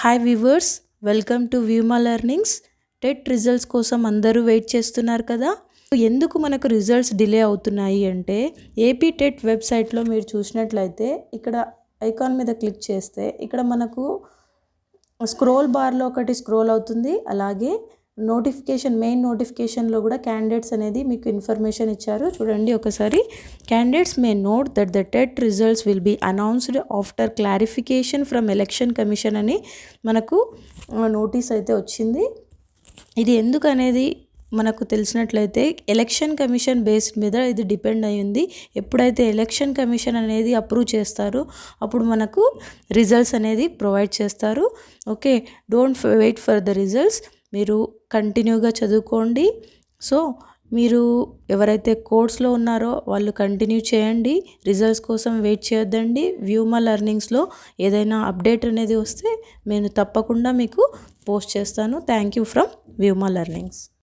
Hi viewers, welcome to Vyoma learnings. TET results కోసం అందరూ wait చేస్తున్నారు కదా. ఎందుకు మనకు రిజల్ట్స్ డిలే అవుతున్నాయి అంటే, ఏపీ టెట్ వెబ్సైట్లో మీరు చూసినట్లయితే ఇక్కడ ఐకాన్ మీద క్లిక్ చేస్తే ఇక్కడ మనకు స్క్రోల్ బార్లో ఒకటి స్క్రోల్ అవుతుంది. అలాగే మెయిన్ నోటిఫికేషన్లో కూడా క్యాండిడేట్స్ అనేది మీకు ఇన్ఫర్మేషన్ ఇచ్చారు. చూడండి ఒకసారి. Candidates may note that the TET results will be announced after clarification from election commission అని మనకు నోటీస్ అయితే వచ్చింది. ఇది ఎందుకు అనేది మనకు తెలిసినట్లయితే ఎలక్షన్ కమిషన్ బేస్డ్ మీద ఇది డిపెండ్ అయ్యింది. ఎప్పుడైతే ఎలక్షన్ కమిషన్ అనేది అప్రూవ్ చేస్తారో అప్పుడు మనకు రిజల్ట్స్ అనేది ప్రొవైడ్ చేస్తారు. Okay, don't wait for the results. మీరు కంటిన్యూగా చదువుకోండి. సో మీరు ఎవరైతే కోర్స్లో ఉన్నారో వాళ్ళు కంటిన్యూ చేయండి. రిజల్ట్స్ కోసం వెయిట్ చేయొద్దండి. వ్యూమా లెర్నింగ్స్లో ఏదైనా అప్డేట్ అనేది వస్తే నేను తప్పకుండా మీకు పోస్ట్ చేస్తాను. Thank you from Vyoma learnings.